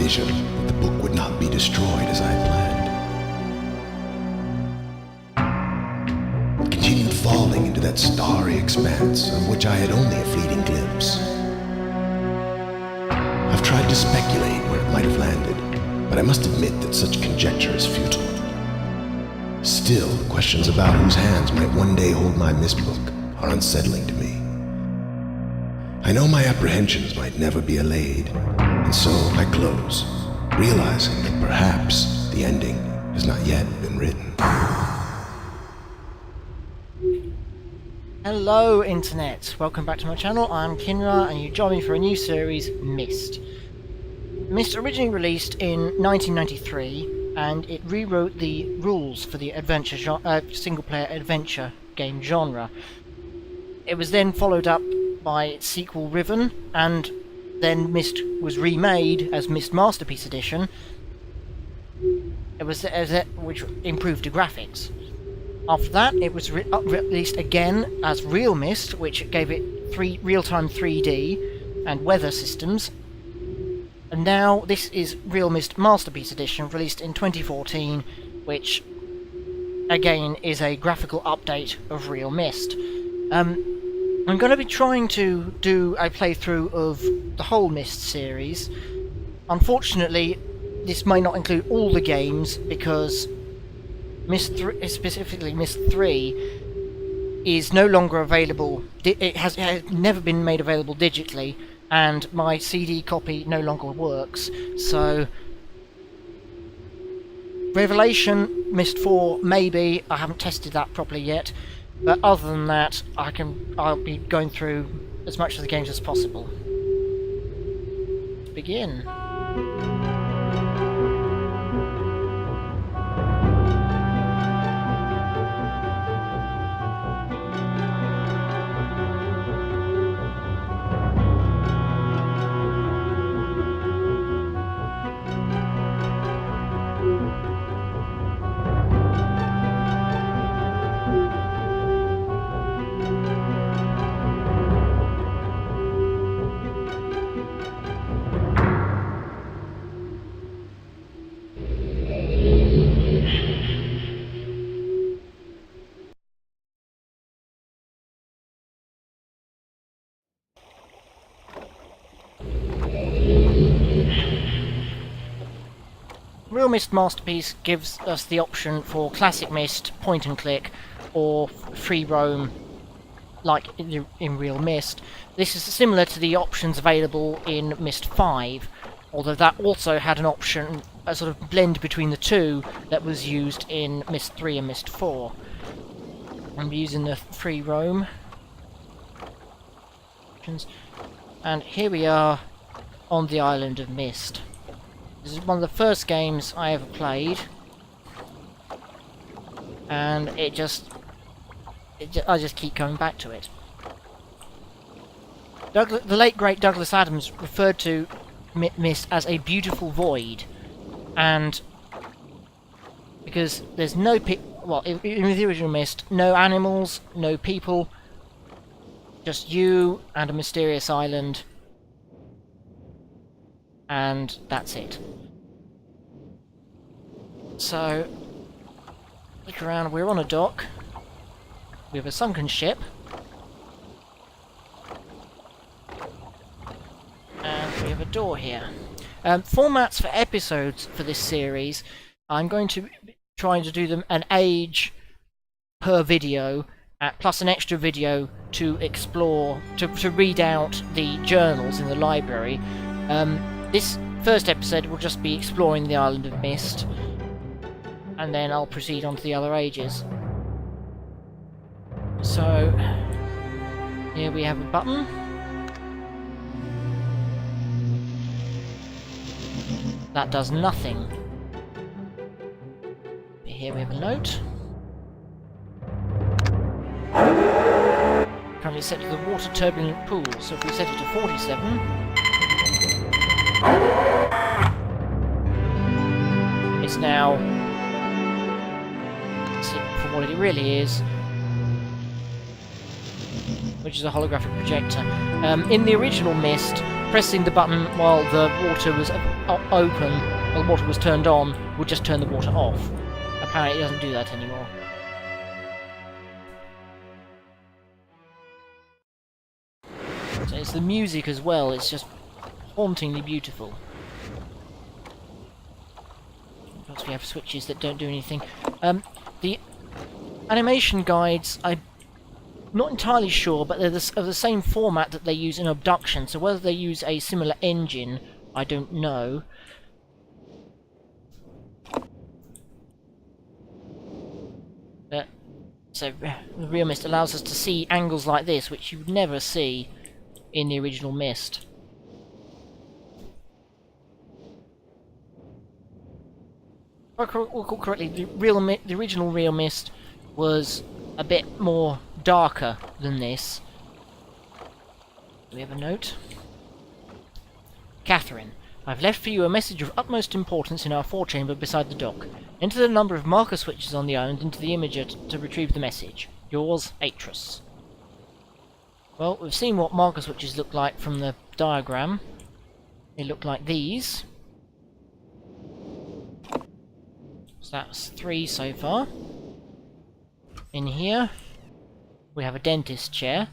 vision that the book would not be destroyed as I had planned. It continued falling into that starry expanse of which I had only a fleeting glimpse. I've tried to speculate where it might have landed, but I must admit that such conjecture is futile. Still, questions about whose hands might one day hold my Myst book are unsettling to me. I know my apprehensions might never be allayed, and so I close, realizing that perhaps the ending has not yet been written. Hello Internet, welcome back to my channel. I'm Kinra and you join me for a new series, Myst. Myst originally released in 1993 and it rewrote the rules for the single-player adventure game genre. It was then followed up by its sequel Riven, and then Myst was remade as Myst Masterpiece Edition. It was which improved the graphics. After that, it was released again as realMyst, which gave it real-time 3D and weather systems. And now this is realMyst Masterpiece Edition, released in 2014, which again is a graphical update of realMyst. I'm going to be trying to do a playthrough of the whole Myst series. Unfortunately, this may not include all the games because specifically Myst 3 is no longer available. It has never been made available digitally, and my CD copy no longer works. So, Revelation, Myst 4, maybe. I haven't tested that properly yet. But other than that, I'll be going through as much of the games as possible. Let's begin. realMyst Masterpiece gives us the option for classic Myst, point and click, or free roam like in realMyst. This is similar to the options available in Myst 5, although that also had an option, a sort of blend between the two, that was used in Myst 3 and Myst 4. I'm using the free roam options, and here we are on the island of Myst. This is one of the first games I ever played, and I just keep coming back to it. The late great Douglas Adams referred to Myst as a beautiful void, and because there's no in the original Myst, no animals, no people, just you and a mysterious island. And that's it. So, look around, we're on a dock. We have a sunken ship. And we have a door here. Formats for episodes for this series, I'm going to be trying to do them an age per video, plus an extra video to explore, to read out the journals in the library. This first episode will just be exploring the island of Myst, and then I'll proceed on to the other ages. So, here we have a button. That does nothing. Here we have a note. Currently set to the water turbulent pool, so if we set it to 47... it's now, see for what it really is, which is a holographic projector. In the original Myst, pressing the button while the water was open, while the water was turned on, would just turn the water off. Apparently it doesn't do that anymore. So it's the music as well, it's just hauntingly beautiful. Plus we have switches that don't do anything. The animation guides, I'm not entirely sure, but they're of the same format that they use in Abduction, so whether they use a similar engine, I don't know. So the realMyst allows us to see angles like this, which you would never see in the original Myst. If I recall correctly, the original realMyst was a bit more darker than this. Do we have a note? Catherine, I've left for you a message of utmost importance in our forechamber beside the dock. Enter the number of marker switches on the island into the imager to retrieve the message. Yours, Atris. Well, we've seen what marker switches look like from the diagram. They look like these. So that's 3 so far. In here, we have a dentist chair.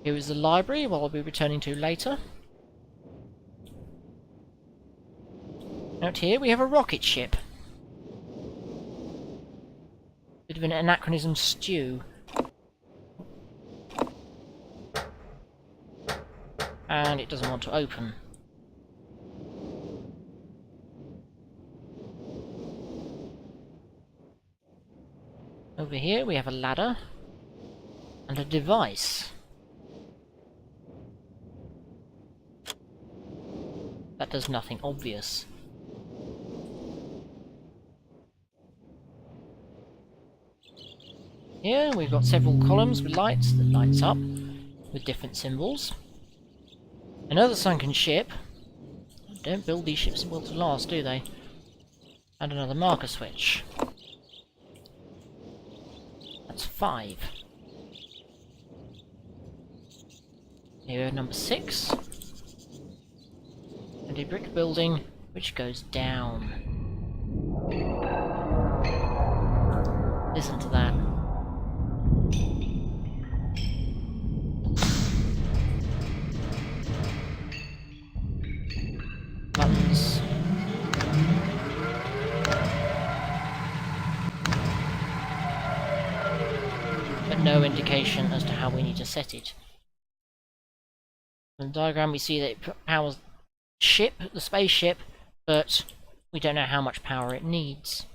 Here is the library, what I'll be returning to later. Out here we have a rocket ship. Bit of an anachronism stew. And it doesn't want to open. Over here we have a ladder and a device. That does nothing obvious. Here we've got several columns with lights that lights up with different symbols. Another sunken ship. Don't build these ships built to last, do they? And another marker switch. That's 5. Here we have number 6. And a brick building which goes down. Listen to that. Buttons. But no indication as to how we need to set it. In the diagram we see that it powers ship, the spaceship, but we don't know how much power it needs.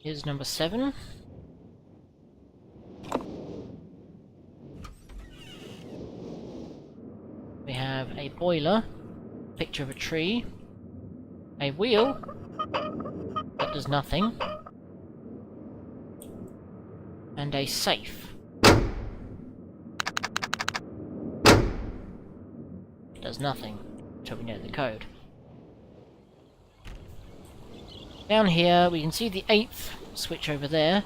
Here's number 7. We have a boiler, picture of a tree, a wheel that does nothing, and a safe. It does nothing until we know the code. Down here we can see the 8th switch over there,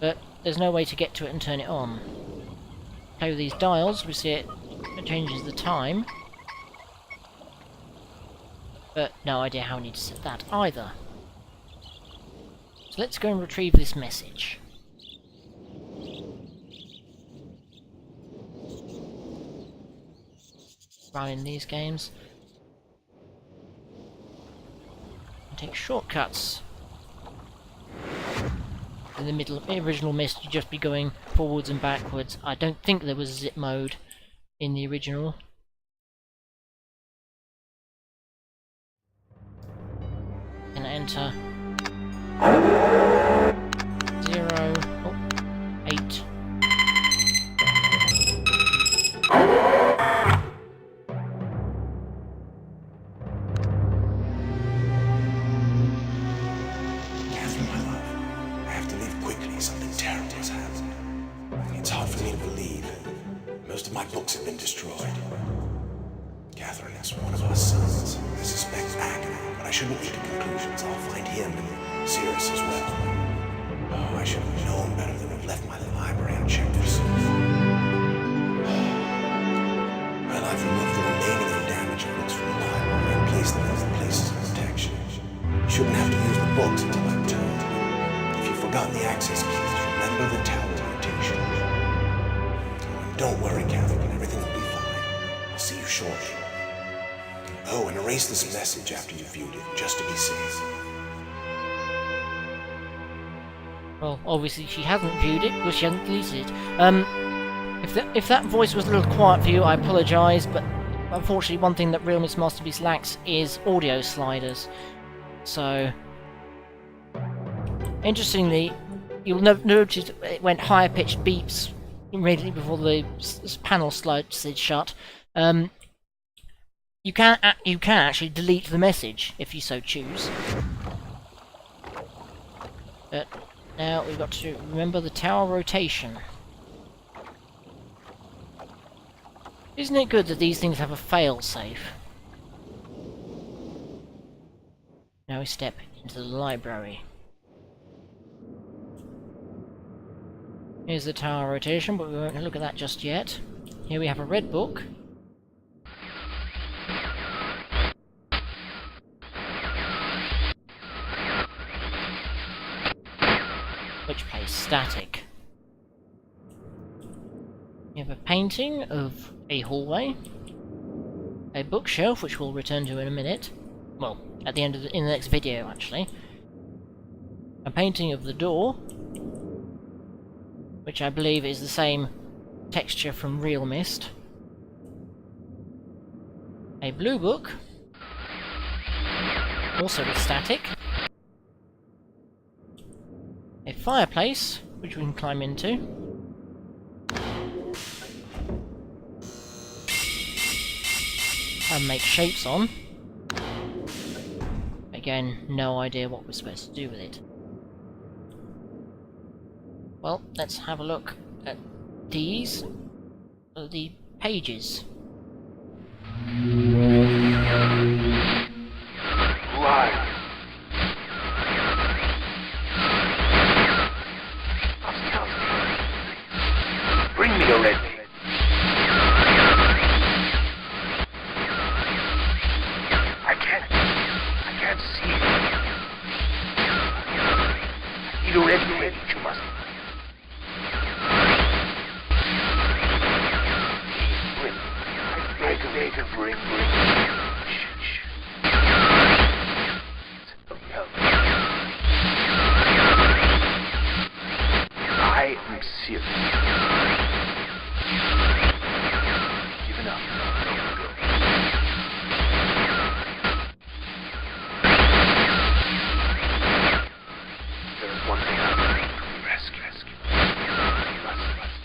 but there's no way to get to it and turn it on. Play with these dials, we see it changes the time, but no idea how we need to set that either. So let's go and retrieve this message. Run in these games. And take shortcuts. In the original Myst, you'd just be going forwards and backwards. I don't think there was zip mode in the original. And enter 0, 8. Catherine, my love, I have to leave quickly. Something terrible has happened. It's hard for me to believe. Most of destroyed. Catherine is one of our sons. I suspect Agony, but I shouldn't leap to conclusions. I'll find him and Sirius as well. Oh, I should have known better than to have left my library unchecked this. Well, I've removed the remaining undamaged books from the library and placed them in the places of protection. You shouldn't have to use the books until I return. If you've forgotten the access keys, remember the tower rotation. Don't worry, Catherine. Everything will be fine. I'll see you shortly. Oh, and erase this message after you've viewed it, just to be safe. Well, obviously she hasn't viewed it because she hasn't deleted it. If that voice was a little quiet for you, I apologise, but unfortunately one thing that realMyst Masterpiece lacks is audio sliders. So, interestingly, you'll notice it went higher pitched beeps immediately before the panel slid shut. You can actually delete the message if you so choose. But now we've got to remember the tower rotation. Isn't it good that these things have a fail-safe? Now we step into the library. Here's the tower rotation, but we won't look at that just yet. Here we have a red book. Which plays static. We have a painting of a hallway. A bookshelf, which we'll return to in a minute. Well, at the end of in the next video, actually. A painting of the door, which I believe is the same texture from realMyst. A blue book, also with static. A fireplace, which we can climb into. And make shapes on. Again, no idea what we're supposed to do with it. Well, let's have a look at these. The pages. Why? Bring me a red page. I can't see it. I need a red page, you must. I can bring. Shh. I am serious. Give it up. There is one thing I need to rescue. You must.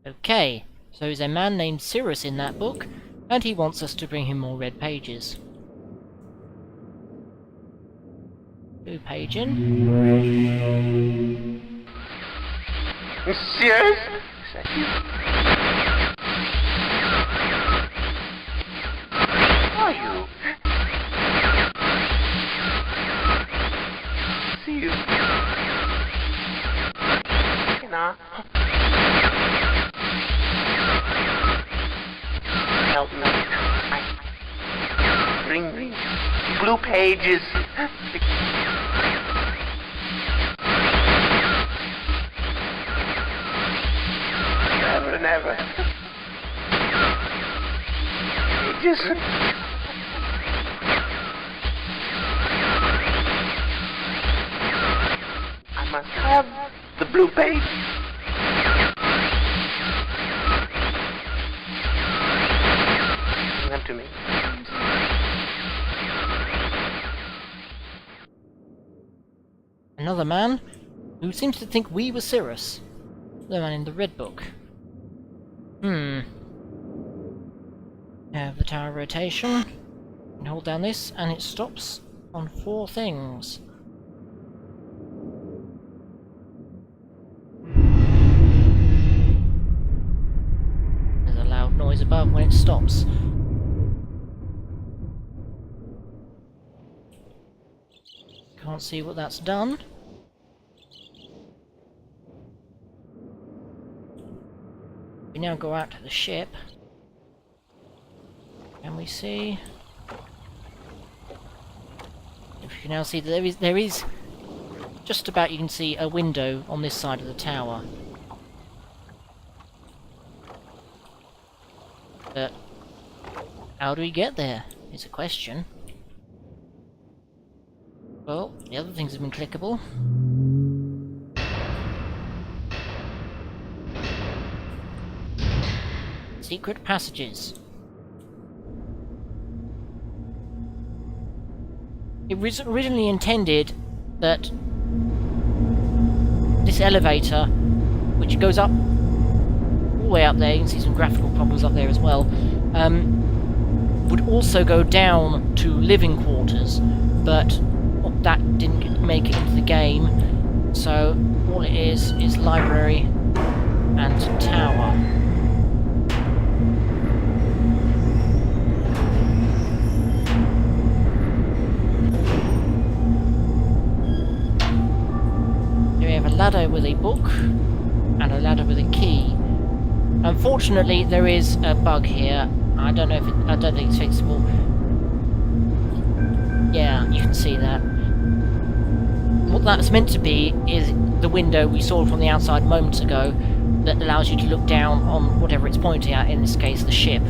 Okay, so there's a man named Sirius in that book, and he wants us to bring him more red pages. Blue page in. Serious? Is that you? Are you? See you. You know. Help me. Bring blue pages. Never. Pages. I must have the blue page. Bring them to me. Another man who seems to think we were Sirius. The man in the red book. Have the tower rotation. And hold down this, and it stops on 4 things. noise above when it stops. Can't see what that's done. We now go out to the ship. Can we see? If you can now see that there is just about, you can see a window on this side of the tower. But how do we get there is a question. Well, the other things have been clickable. Secret passages. It was originally intended that this elevator, which goes up all the way up there, you can see some graphical problems up there as well, would also go down to living quarters, but that didn't make it into the game, so all it is library and tower. Here we have a ladder with a book and a ladder with a key. Unfortunately, there is a bug here. I don't think it's fixable. Yeah, you can see that. What that's meant to be is the window we saw from the outside moments ago that allows you to look down on whatever it's pointing at, in this case the ship.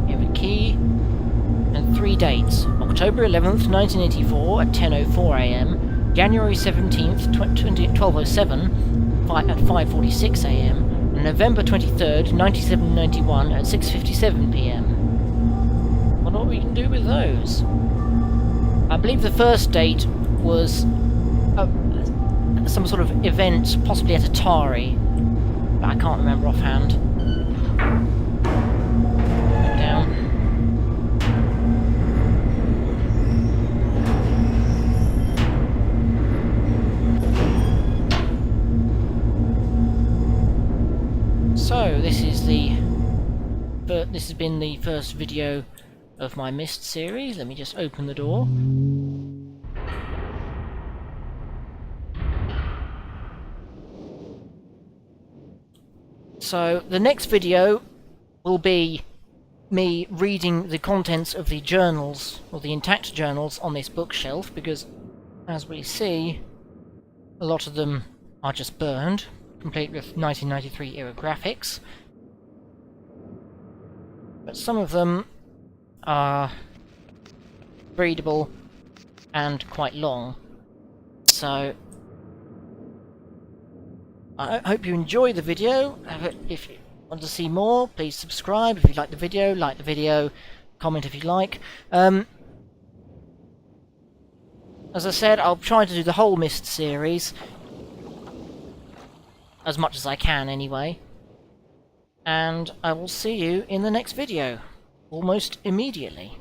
We have a key and 3 dates. October 11th, 1984 at 10:04 AM, January 17th, 1207 at 5:46 AM, and November 23rd, 9791 at 6:57 PM. I wonder what we can do with those. I believe the first date was some sort of event, possibly at Atari, but I can't remember offhand. Back down. So this has been the first video of my Myst series. Let me just open the door. So the next video will be me reading the contents of the journals, or the intact journals, on this bookshelf, because as we see, a lot of them are just burned, complete with 1993 era graphics. But some of them are readable and quite long. So I hope you enjoy the video. If you want to see more, please subscribe. If you like the video, comment if you like. As I said, I'll try to do the whole Myst series, as much as I can anyway. And I will see you in the next video, almost immediately.